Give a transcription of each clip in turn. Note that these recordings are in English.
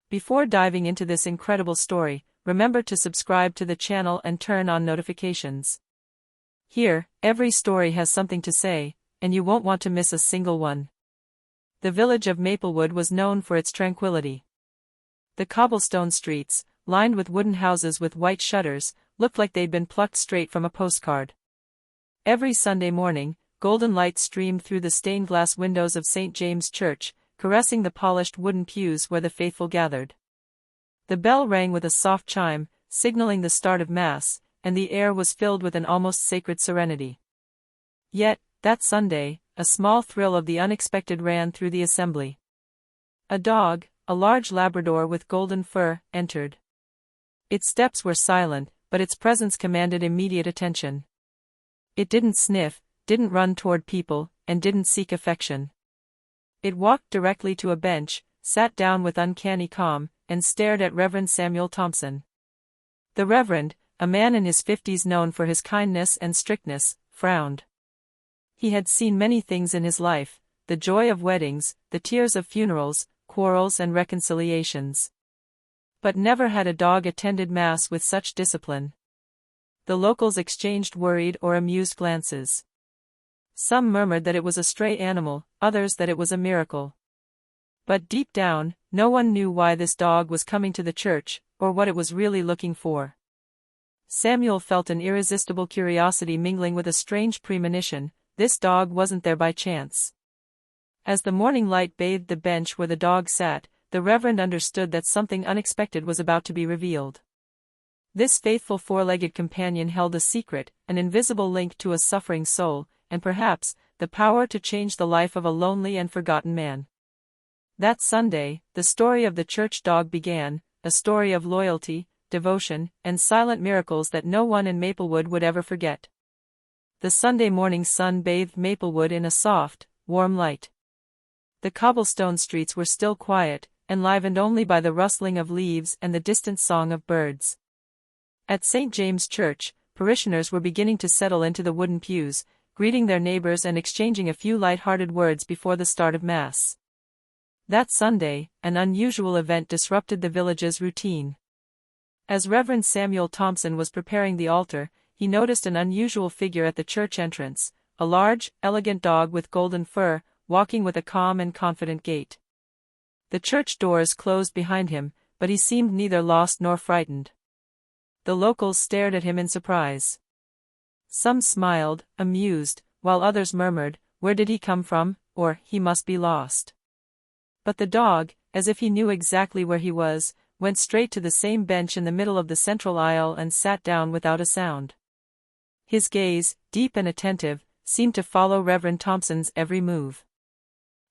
Before diving into this incredible story, remember to subscribe to the channel and turn on notifications. Here, every story has something to say, and you won't want to miss a single one. The village of Maplewood was known for its tranquility. The cobblestone streets, lined with wooden houses with white shutters, looked like they'd been plucked straight from a postcard. Every Sunday morning, golden light streamed through the stained glass windows of St. James Church, caressing the polished wooden pews where the faithful gathered. The bell rang with a soft chime, signaling the start of Mass, and the air was filled with an almost sacred serenity. Yet, that Sunday, a small thrill of the unexpected ran through the assembly. A dog, a large Labrador with golden fur, entered. Its steps were silent, but its presence commanded immediate attention. It didn't sniff, didn't run toward people, and didn't seek affection. It walked directly to a bench, sat down with uncanny calm, and stared at Reverend Samuel Thompson. The Reverend, a man in his 50s known for his kindness and strictness, frowned. He had seen many things in his life, the joy of weddings, the tears of funerals, quarrels and reconciliations. But never had a dog attended Mass with such discipline. The locals exchanged worried or amused glances. Some murmured that it was a stray animal, others that it was a miracle. But deep down, no one knew why this dog was coming to the church, or what it was really looking for. Samuel felt an irresistible curiosity mingling with a strange premonition. This dog wasn't there by chance. As the morning light bathed the bench where the dog sat, the Reverend understood that something unexpected was about to be revealed. This faithful four-legged companion held a secret, an invisible link to a suffering soul, and perhaps, the power to change the life of a lonely and forgotten man. That Sunday, the story of the church dog began, a story of loyalty, devotion, and silent miracles that no one in Maplewood would ever forget. The Sunday morning sun bathed Maplewood in a soft, warm light. The cobblestone streets were still quiet, enlivened only by the rustling of leaves and the distant song of birds. At St. James Church, parishioners were beginning to settle into the wooden pews, greeting their neighbors and exchanging a few light-hearted words before the start of Mass. That Sunday, an unusual event disrupted the village's routine. As Reverend Samuel Thompson was preparing the altar, he noticed an unusual figure at the church entrance, a large, elegant dog with golden fur, walking with a calm and confident gait. The church doors closed behind him, but he seemed neither lost nor frightened. The locals stared at him in surprise. Some smiled, amused, while others murmured, "Where did he come from?" or "He must be lost." But the dog, as if he knew exactly where he was, went straight to the same bench in the middle of the central aisle and sat down without a sound. His gaze, deep and attentive, seemed to follow Reverend Thompson's every move.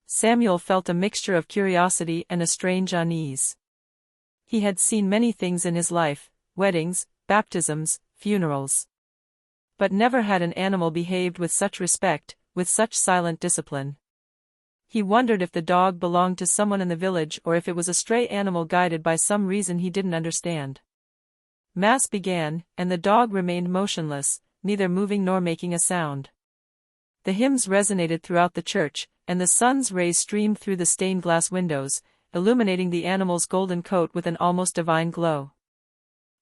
Samuel felt a mixture of curiosity and a strange unease. He had seen many things in his life, weddings, baptisms, funerals. But never had an animal behaved with such respect, with such silent discipline. He wondered if the dog belonged to someone in the village or if it was a stray animal guided by some reason he didn't understand. Mass began, and the dog remained motionless, neither moving nor making a sound. The hymns resonated throughout the church, and the sun's rays streamed through the stained glass windows, illuminating the animal's golden coat with an almost divine glow.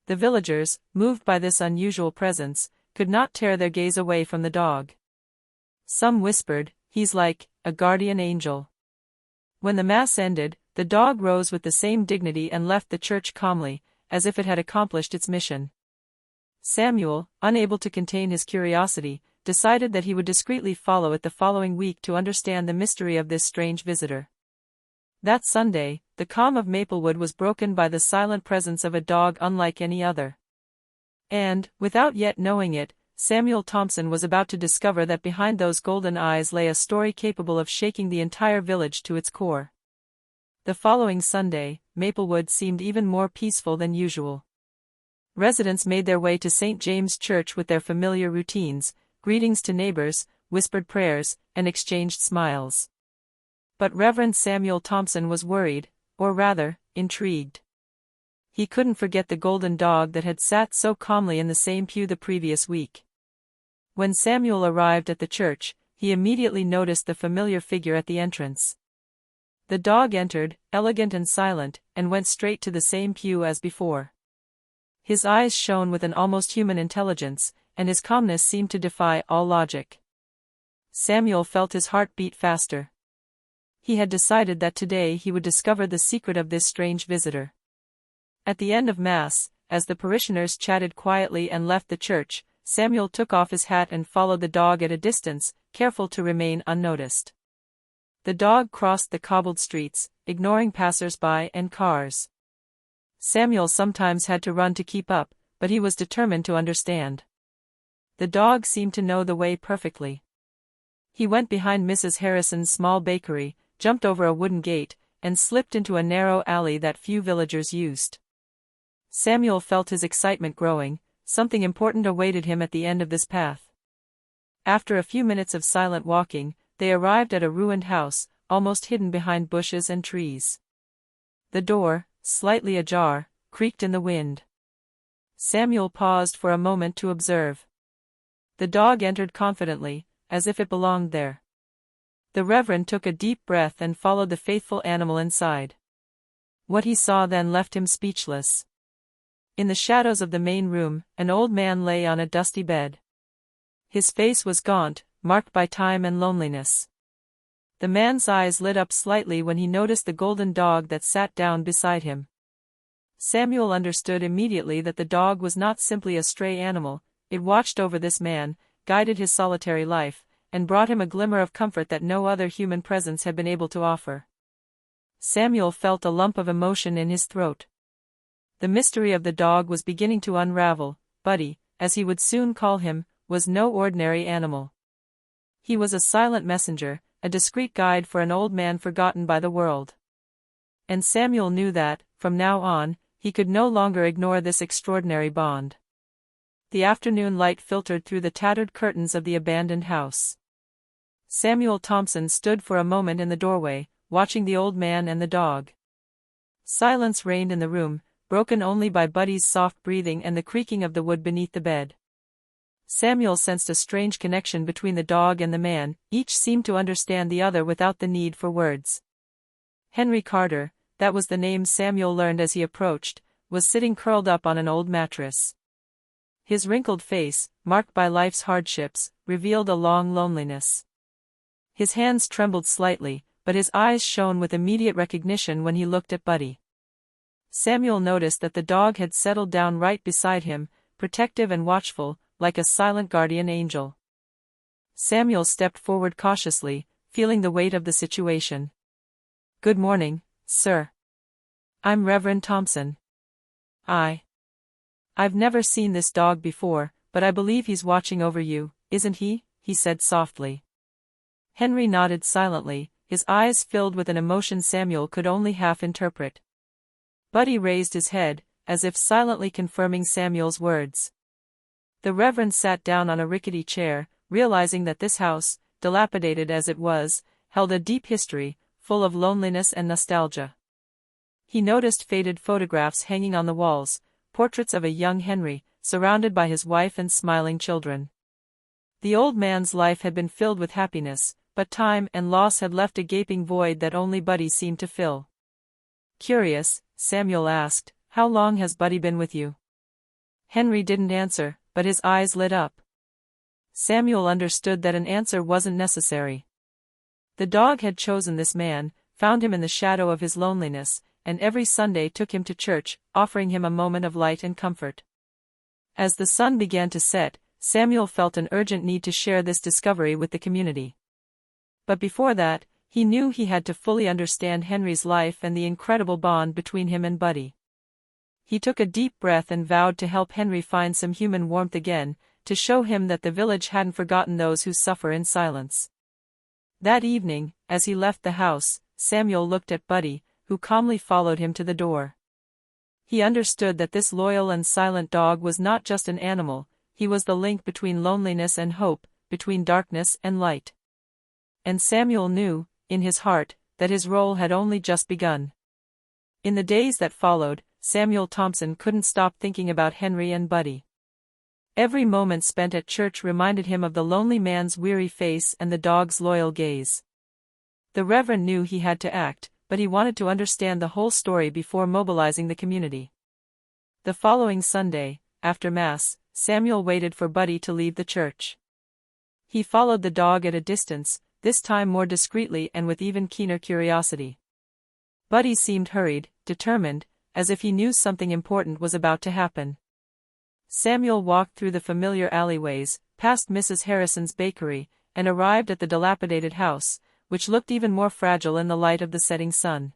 The villagers, moved by this unusual presence, could not tear their gaze away from the dog. Some whispered, "He's like a guardian angel." When the Mass ended, the dog rose with the same dignity and left the church calmly, as if it had accomplished its mission. Samuel, unable to contain his curiosity, decided that he would discreetly follow it the following week to understand the mystery of this strange visitor. That Sunday, the calm of Maplewood was broken by the silent presence of a dog unlike any other. And, without yet knowing it, Samuel Thompson was about to discover that behind those golden eyes lay a story capable of shaking the entire village to its core. The following Sunday, Maplewood seemed even more peaceful than usual. Residents made their way to St. James Church with their familiar routines, greetings to neighbors, whispered prayers, and exchanged smiles. But Reverend Samuel Thompson was worried, or rather, intrigued. He couldn't forget the golden dog that had sat so calmly in the same pew the previous week. When Samuel arrived at the church, he immediately noticed the familiar figure at the entrance. The dog entered, elegant and silent, and went straight to the same pew as before. His eyes shone with an almost human intelligence, and his calmness seemed to defy all logic. Samuel felt his heart beat faster. He had decided that today he would discover the secret of this strange visitor. At the end of Mass, as the parishioners chatted quietly and left the church, Samuel took off his hat and followed the dog at a distance, careful to remain unnoticed. The dog crossed the cobbled streets, ignoring passers-by and cars. Samuel sometimes had to run to keep up, but he was determined to understand. The dog seemed to know the way perfectly. He went behind Mrs. Harrison's small bakery, jumped over a wooden gate, and slipped into a narrow alley that few villagers used. Samuel felt his excitement growing. Something important awaited him at the end of this path. After a few minutes of silent walking, they arrived at a ruined house, almost hidden behind bushes and trees. The door, slightly ajar, creaked in the wind. Samuel paused for a moment to observe. The dog entered confidently, as if it belonged there. The Reverend took a deep breath and followed the faithful animal inside. What he saw then left him speechless. In the shadows of the main room, an old man lay on a dusty bed. His face was gaunt, marked by time and loneliness. The man's eyes lit up slightly when he noticed the golden dog that sat down beside him. Samuel understood immediately that the dog was not simply a stray animal. It watched over this man, guided his solitary life, and brought him a glimmer of comfort that no other human presence had been able to offer. Samuel felt a lump of emotion in his throat. The mystery of the dog was beginning to unravel. Buddy, as he would soon call him, was no ordinary animal. He was a silent messenger, a discreet guide for an old man forgotten by the world. And Samuel knew that, from now on, he could no longer ignore this extraordinary bond. The afternoon light filtered through the tattered curtains of the abandoned house. Samuel Thompson stood for a moment in the doorway, watching the old man and the dog. Silence reigned in the room, broken only by Buddy's soft breathing and the creaking of the wood beneath the bed. Samuel sensed a strange connection between the dog and the man. Each seemed to understand the other without the need for words. Henry Carter, that was the name Samuel learned as he approached, was sitting curled up on an old mattress. His wrinkled face, marked by life's hardships, revealed a long loneliness. His hands trembled slightly, but his eyes shone with immediate recognition when he looked at Buddy. Samuel noticed that the dog had settled down right beside him, protective and watchful, like a silent guardian angel. Samuel stepped forward cautiously, feeling the weight of the situation. "Good morning, sir. I'm Reverend Thompson. I've never seen this dog before, but I believe he's watching over you, isn't he?" he said softly. Henry nodded silently, his eyes filled with an emotion Samuel could only half interpret. Buddy raised his head, as if silently confirming Samuel's words. The Reverend sat down on a rickety chair, realizing that this house, dilapidated as it was, held a deep history, full of loneliness and nostalgia. He noticed faded photographs hanging on the walls, portraits of a young Henry, surrounded by his wife and smiling children. The old man's life had been filled with happiness, but time and loss had left a gaping void that only Buddy seemed to fill. Curious, Samuel asked, "How long has Buddy been with you?" Henry didn't answer, but his eyes lit up. Samuel understood that an answer wasn't necessary. The dog had chosen this man, found him in the shadow of his loneliness, and every Sunday took him to church, offering him a moment of light and comfort. As the sun began to set, Samuel felt an urgent need to share this discovery with the community. But before that, he knew he had to fully understand Henry's life and the incredible bond between him and Buddy. He took a deep breath and vowed to help Henry find some human warmth again, to show him that the village hadn't forgotten those who suffer in silence. That evening, as he left the house, Samuel looked at Buddy, who calmly followed him to the door. He understood that this loyal and silent dog was not just an animal, he was the link between loneliness and hope, between darkness and light. And Samuel knew, in his heart, that his role had only just begun. In the days that followed, Samuel Thompson couldn't stop thinking about Henry and Buddy. Every moment spent at church reminded him of the lonely man's weary face and the dog's loyal gaze. The Reverend knew he had to act, but he wanted to understand the whole story before mobilizing the community. The following Sunday, after Mass, Samuel waited for Buddy to leave the church. He followed the dog at a distance, this time more discreetly and with even keener curiosity. Buddy seemed hurried, determined, as if he knew something important was about to happen. Samuel walked through the familiar alleyways, past Mrs. Harrison's bakery, and arrived at the dilapidated house, which looked even more fragile in the light of the setting sun.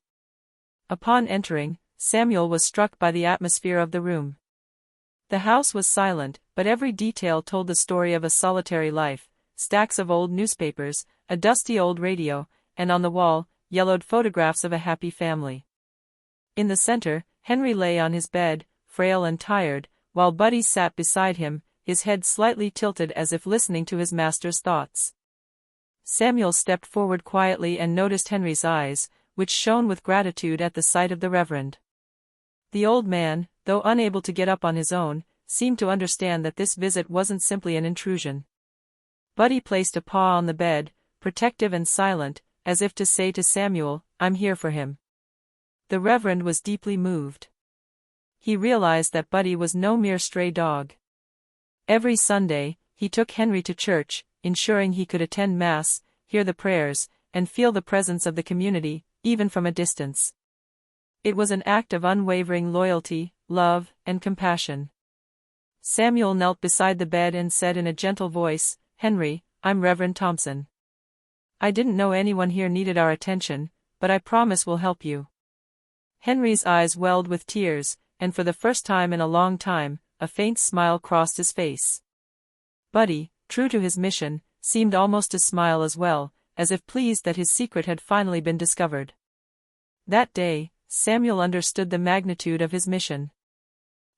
Upon entering, Samuel was struck by the atmosphere of the room. The house was silent, but every detail told the story of a solitary life: stacks of old newspapers, a dusty old radio, and on the wall, yellowed photographs of a happy family. In the center, Henry lay on his bed, frail and tired, while Buddy sat beside him, his head slightly tilted as if listening to his master's thoughts. Samuel stepped forward quietly and noticed Henry's eyes, which shone with gratitude at the sight of the Reverend. The old man, though unable to get up on his own, seemed to understand that this visit wasn't simply an intrusion. Buddy placed a paw on the bed, protective and silent, as if to say to Samuel, "I'm here for him." The Reverend was deeply moved. He realized that Buddy was no mere stray dog. Every Sunday, he took Henry to church, ensuring he could attend Mass, hear the prayers, and feel the presence of the community, even from a distance. It was an act of unwavering loyalty, love, and compassion. Samuel knelt beside the bed and said in a gentle voice, "Henry, I'm Reverend Thompson. I didn't know anyone here needed our attention, but I promise we'll help you." Henry's eyes welled with tears, and for the first time in a long time, a faint smile crossed his face. Buddy, true to his mission, seemed almost to smile as well, as if pleased that his secret had finally been discovered. That day, Samuel understood the magnitude of his mission.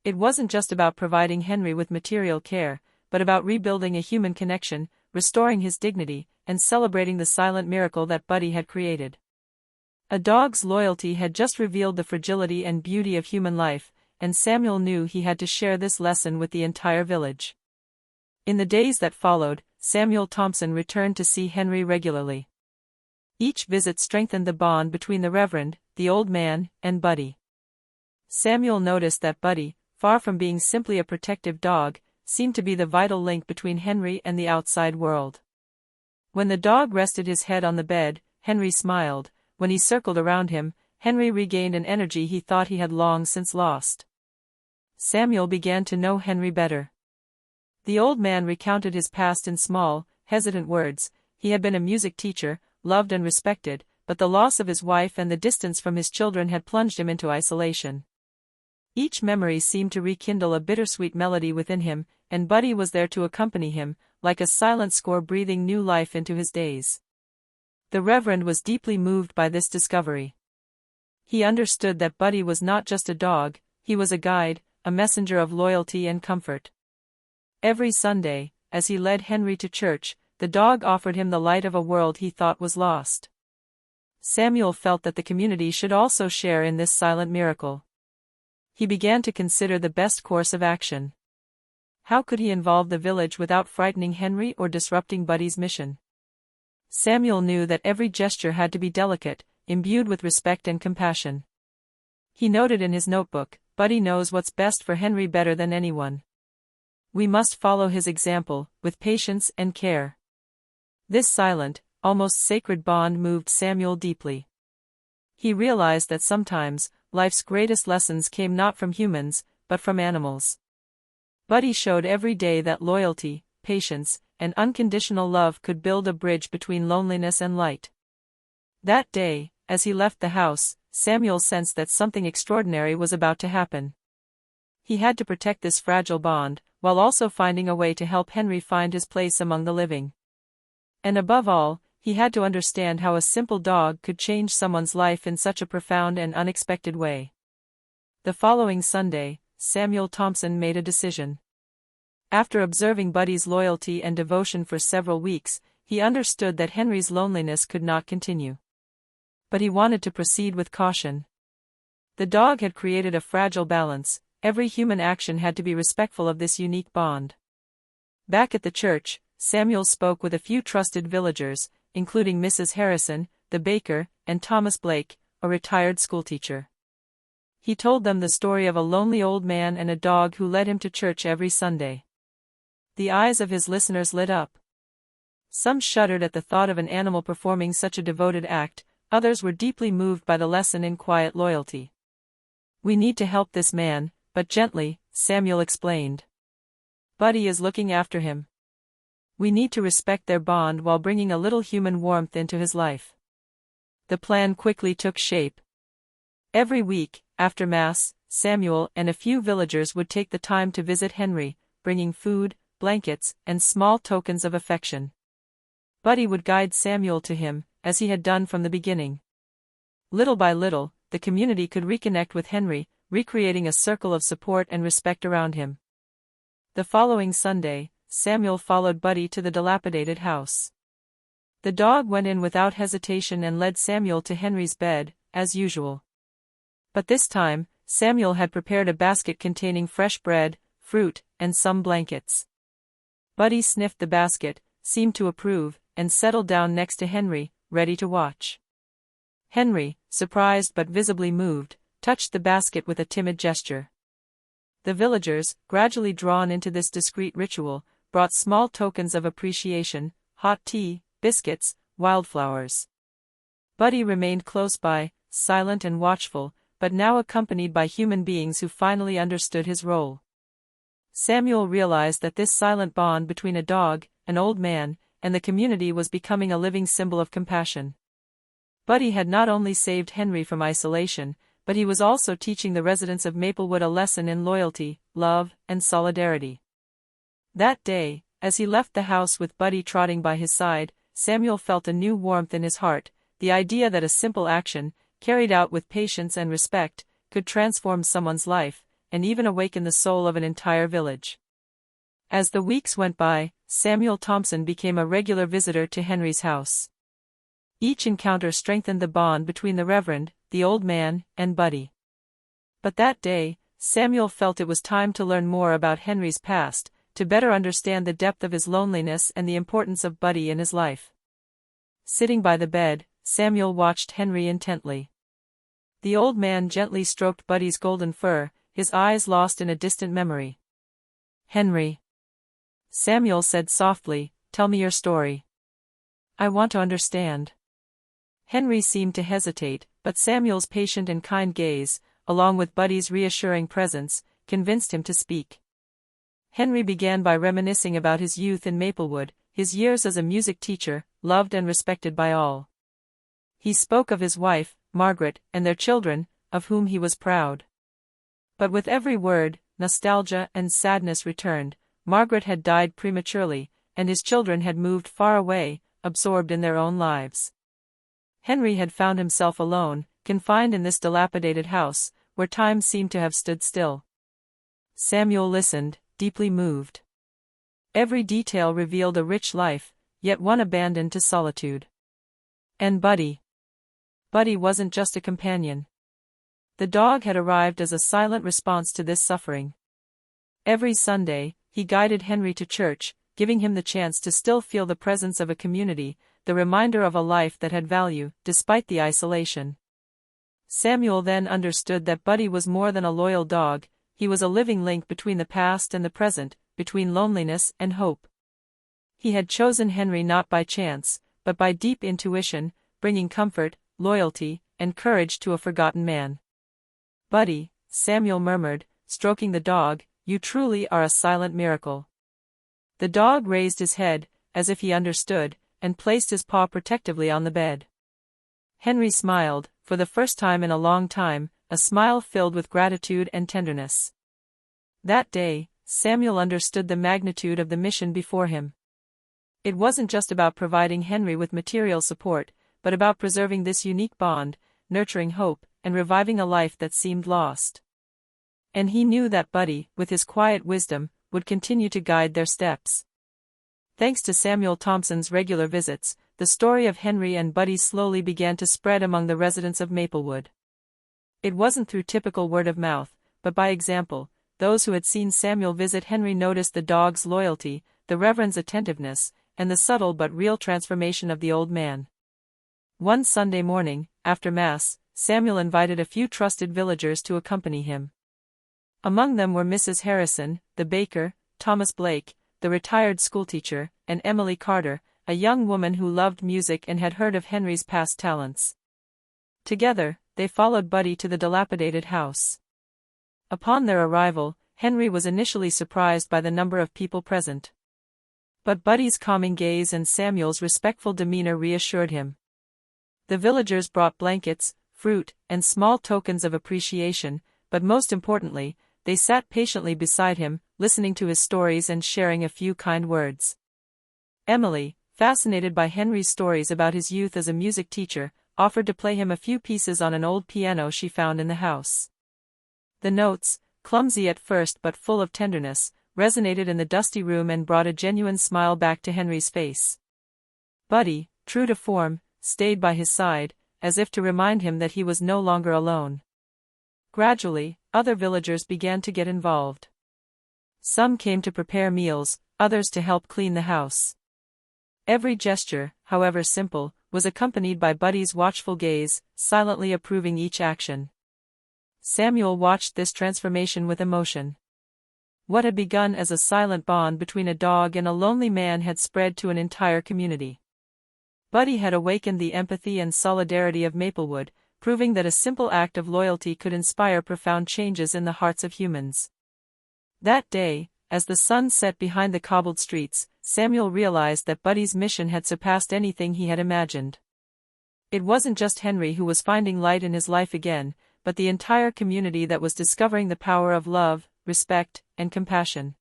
It wasn't just about providing Henry with material care, but about rebuilding a human connection, restoring his dignity, and celebrating the silent miracle that Buddy had created. A dog's loyalty had just revealed the fragility and beauty of human life, and Samuel knew he had to share this lesson with the entire village. In the days that followed, Samuel Thompson returned to see Henry regularly. Each visit strengthened the bond between the Reverend, the old man, and Buddy. Samuel noticed that Buddy, far from being simply a protective dog, seemed to be the vital link between Henry and the outside world. When the dog rested his head on the bed, Henry smiled. When he circled around him, Henry regained an energy he thought he had long since lost. Samuel began to know Henry better. The old man recounted his past in small, hesitant words. He had been a music teacher, loved and respected, but the loss of his wife and the distance from his children had plunged him into isolation. Each memory seemed to rekindle a bittersweet melody within him, and Buddy was there to accompany him, like a silent score breathing new life into his days. The Reverend was deeply moved by this discovery. He understood that Buddy was not just a dog, he was a guide, a messenger of loyalty and comfort. Every Sunday, as he led Henry to church, the dog offered him the light of a world he thought was lost. Samuel felt that the community should also share in this silent miracle. He began to consider the best course of action. How could he involve the village without frightening Henry or disrupting Buddy's mission? Samuel knew that every gesture had to be delicate, imbued with respect and compassion. He noted in his notebook, "Buddy knows what's best for Henry better than anyone. We must follow his example, with patience and care." This silent, almost sacred bond moved Samuel deeply. He realized that sometimes, life's greatest lessons came not from humans, but from animals. Buddy showed every day that loyalty, patience, and unconditional love could build a bridge between loneliness and light. That day, as he left the house, Samuel sensed that something extraordinary was about to happen. He had to protect this fragile bond, while also finding a way to help Henry find his place among the living. And above all, he had to understand how a simple dog could change someone's life in such a profound and unexpected way. The following Sunday, Samuel Thompson made a decision. After observing Buddy's loyalty and devotion for several weeks, he understood that Henry's loneliness could not continue. But he wanted to proceed with caution. The dog had created a fragile balance. Every human action had to be respectful of this unique bond. Back at the church, Samuel spoke with a few trusted villagers, including Mrs. Harrison, the baker, and Thomas Blake, a retired schoolteacher. He told them the story of a lonely old man and a dog who led him to church every Sunday. The eyes of his listeners lit up. Some shuddered at the thought of an animal performing such a devoted act, others were deeply moved by the lesson in quiet loyalty. "We need to help this man, but gently," Samuel explained. "Buddy is looking after him. We need to respect their bond while bringing a little human warmth into his life." The plan quickly took shape. Every week, after Mass, Samuel and a few villagers would take the time to visit Henry, bringing food, blankets, and small tokens of affection. Buddy would guide Samuel to him, as he had done from the beginning. Little by little, the community could reconnect with Henry, recreating a circle of support and respect around him. The following Sunday, Samuel followed Buddy to the dilapidated house. The dog went in without hesitation and led Samuel to Henry's bed, as usual. But this time, Samuel had prepared a basket containing fresh bread, fruit, and some blankets. Buddy sniffed the basket, seemed to approve, and settled down next to Henry, ready to watch. Henry, surprised but visibly moved, touched the basket with a timid gesture. The villagers, gradually drawn into this discreet ritual, brought small tokens of appreciation: hot tea, biscuits, wildflowers. Buddy remained close by, silent and watchful, but now accompanied by human beings who finally understood his role. Samuel realized that this silent bond between a dog, an old man, and the community was becoming a living symbol of compassion. Buddy had not only saved Henry from isolation, but he was also teaching the residents of Maplewood a lesson in loyalty, love, and solidarity. That day, as he left the house with Buddy trotting by his side, Samuel felt a new warmth in his heart, the idea that a simple action, carried out with patience and respect, could transform someone's life, and even awaken the soul of an entire village. As the weeks went by, Samuel Thompson became a regular visitor to Henry's house. Each encounter strengthened the bond between the Reverend, the old man, and Buddy. But that day, Samuel felt it was time to learn more about Henry's past, to better understand the depth of his loneliness and the importance of Buddy in his life. Sitting by the bed, Samuel watched Henry intently. The old man gently stroked Buddy's golden fur, his eyes lost in a distant memory. "Henry," Samuel said softly, "tell me your story. I want to understand." Henry seemed to hesitate, but Samuel's patient and kind gaze, along with Buddy's reassuring presence, convinced him to speak. Henry began by reminiscing about his youth in Maplewood, his years as a music teacher, loved and respected by all. He spoke of his wife, Margaret, and their children, of whom he was proud. But with every word, nostalgia and sadness returned. Margaret had died prematurely, and his children had moved far away, absorbed in their own lives. Henry had found himself alone, confined in this dilapidated house, where time seemed to have stood still. Samuel listened, deeply moved. Every detail revealed a rich life, yet one abandoned to solitude. And Buddy. Buddy wasn't just a companion. The dog had arrived as a silent response to this suffering. Every Sunday, he guided Henry to church, giving him the chance to still feel the presence of a community, the reminder of a life that had value, despite the isolation. Samuel then understood that Buddy was more than a loyal dog, he was a living link between the past and the present, between loneliness and hope. He had chosen Henry not by chance, but by deep intuition, bringing comfort, loyalty, and courage to a forgotten man. "Buddy," Samuel murmured, stroking the dog, "you truly are a silent miracle." The dog raised his head, as if he understood, and placed his paw protectively on the bed. Henry smiled, for the first time in a long time, a smile filled with gratitude and tenderness. That day, Samuel understood the magnitude of the mission before him. It wasn't just about providing Henry with material support, but about preserving this unique bond, nurturing hope, and reviving a life that seemed lost. And he knew that Buddy, with his quiet wisdom, would continue to guide their steps. Thanks to Samuel Thompson's regular visits, the story of Henry and Buddy slowly began to spread among the residents of Maplewood. It wasn't through typical word of mouth, but by example. Those who had seen Samuel visit Henry noticed the dog's loyalty, the Reverend's attentiveness, and the subtle but real transformation of the old man. One Sunday morning, after Mass, Samuel invited a few trusted villagers to accompany him. Among them were Mrs. Harrison, the baker, Thomas Blake, the retired schoolteacher, and Emily Carter, a young woman who loved music and had heard of Henry's past talents. Together, they followed Buddy to the dilapidated house. Upon their arrival, Henry was initially surprised by the number of people present. But Buddy's calming gaze and Samuel's respectful demeanor reassured him. The villagers brought blankets, fruit, and small tokens of appreciation, but most importantly, they sat patiently beside him, listening to his stories and sharing a few kind words. Emily, fascinated by Henry's stories about his youth as a music teacher, offered to play him a few pieces on an old piano she found in the house. The notes, clumsy at first but full of tenderness, resonated in the dusty room and brought a genuine smile back to Henry's face. Buddy, true to form, stayed by his side, as if to remind him that he was no longer alone. Gradually, other villagers began to get involved. Some came to prepare meals, others to help clean the house. Every gesture, however simple, was accompanied by Buddy's watchful gaze, silently approving each action. Samuel watched this transformation with emotion. What had begun as a silent bond between a dog and a lonely man had spread to an entire community. Buddy had awakened the empathy and solidarity of Maplewood, proving that a simple act of loyalty could inspire profound changes in the hearts of humans. That day, as the sun set behind the cobbled streets, Samuel realized that Buddy's mission had surpassed anything he had imagined. It wasn't just Henry who was finding light in his life again, but the entire community that was discovering the power of love, respect, and compassion.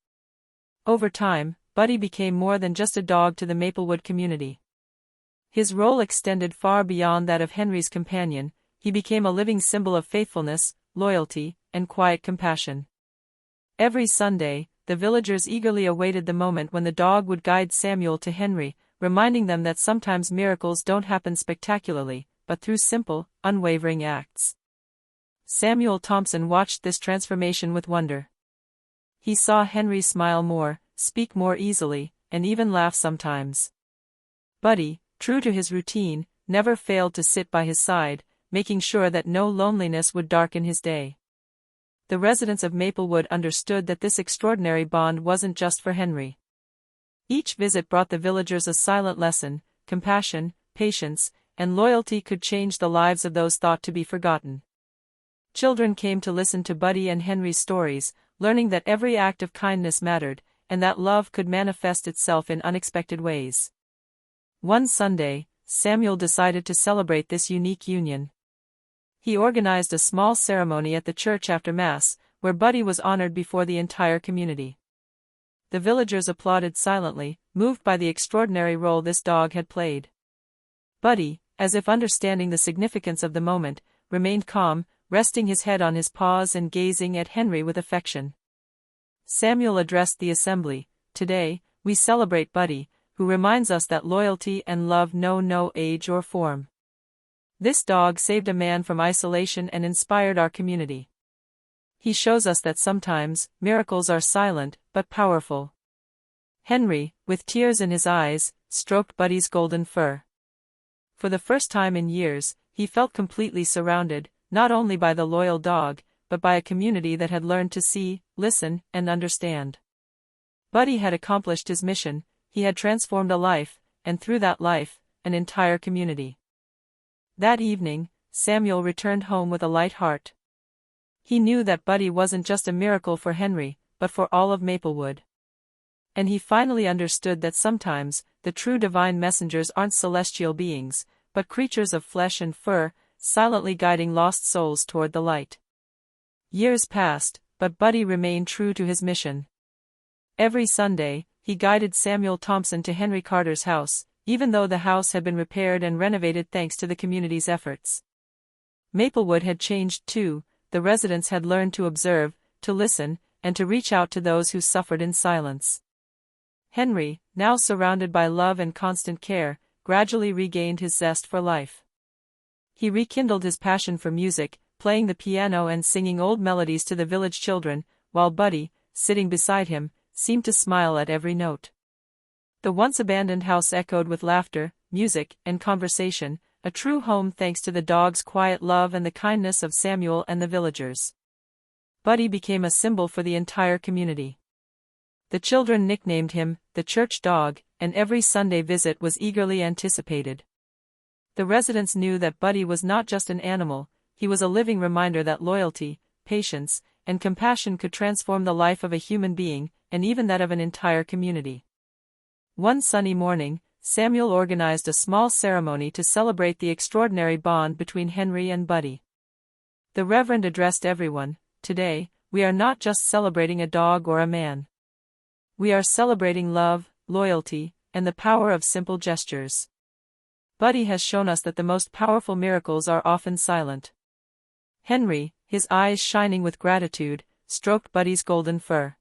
Over time, Buddy became more than just a dog to the Maplewood community. His role extended far beyond that of Henry's companion. He became a living symbol of faithfulness, loyalty, and quiet compassion. Every Sunday, the villagers eagerly awaited the moment when the dog would guide Samuel to Henry, reminding them that sometimes miracles don't happen spectacularly, but through simple, unwavering acts. Samuel Thompson watched this transformation with wonder. He saw Henry smile more, speak more easily, and even laugh sometimes. Buddy, true to his routine, never failed to sit by his side, making sure that no loneliness would darken his day. The residents of Maplewood understood that this extraordinary bond wasn't just for Henry. Each visit brought the villagers a silent lesson: compassion, patience, and loyalty could change the lives of those thought to be forgotten. Children came to listen to Buddy and Henry's stories, learning that every act of kindness mattered, and that love could manifest itself in unexpected ways. One Sunday, Samuel decided to celebrate this unique union. He organized a small ceremony at the church after Mass, where Buddy was honored before the entire community. The villagers applauded silently, moved by the extraordinary role this dog had played. Buddy, as if understanding the significance of the moment, remained calm, resting his head on his paws and gazing at Henry with affection. Samuel addressed the assembly. "Today, we celebrate Buddy, who reminds us that loyalty and love know no age or form. This dog saved a man from isolation and inspired our community. He shows us that sometimes, miracles are silent, but powerful." Henry, with tears in his eyes, stroked Buddy's golden fur. For the first time in years, he felt completely surrounded, not only by the loyal dog, but by a community that had learned to see, listen, and understand. Buddy had accomplished his mission. He had transformed a life, and through that life, an entire community. That evening, Samuel returned home with a light heart. He knew that Buddy wasn't just a miracle for Henry, but for all of Maplewood. And he finally understood that sometimes, the true divine messengers aren't celestial beings, but creatures of flesh and fur, silently guiding lost souls toward the light. Years passed, but Buddy remained true to his mission. Every Sunday, he guided Samuel Thompson to Henry Carter's house, even though the house had been repaired and renovated thanks to the community's efforts. Maplewood had changed too. The residents had learned to observe, to listen, and to reach out to those who suffered in silence. Henry, now surrounded by love and constant care, gradually regained his zest for life. He rekindled his passion for music, playing the piano and singing old melodies to the village children, while Buddy, sitting beside him, seemed to smile at every note. The once abandoned house echoed with laughter, music, and conversation, a true home thanks to the dog's quiet love and the kindness of Samuel and the villagers. Buddy became a symbol for the entire community. The children nicknamed him the church dog, and every Sunday visit was eagerly anticipated. The residents knew that Buddy was not just an animal, he was a living reminder that loyalty, patience, and compassion could transform the life of a human being, and even that of an entire community. One sunny morning, Samuel organized a small ceremony to celebrate the extraordinary bond between Henry and Buddy. The Reverend addressed everyone, "Today, we are not just celebrating a dog or a man. We are celebrating love, loyalty, and the power of simple gestures. Buddy has shown us that the most powerful miracles are often silent." Henry, his eyes shining with gratitude, stroked Buddy's golden fur.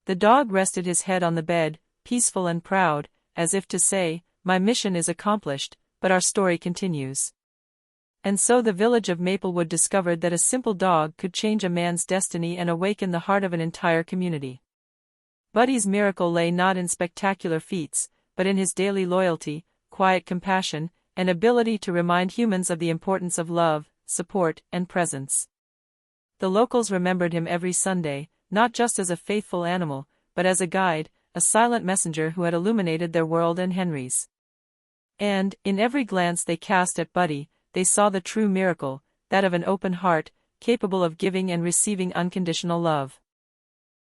The dog rested his head on the bed, peaceful and proud, as if to say, "My mission is accomplished, but our story continues." And so the village of Maplewood discovered that a simple dog could change a man's destiny and awaken the heart of an entire community. Buddy's miracle lay not in spectacular feats, but in his daily loyalty, quiet compassion, and ability to remind humans of the importance of love, support, and presence. The locals remembered him every Sunday, not just as a faithful animal, but as a guide, a silent messenger who had illuminated their world and Henry's. And, in every glance they cast at Buddy, they saw the true miracle, that of an open heart, capable of giving and receiving unconditional love.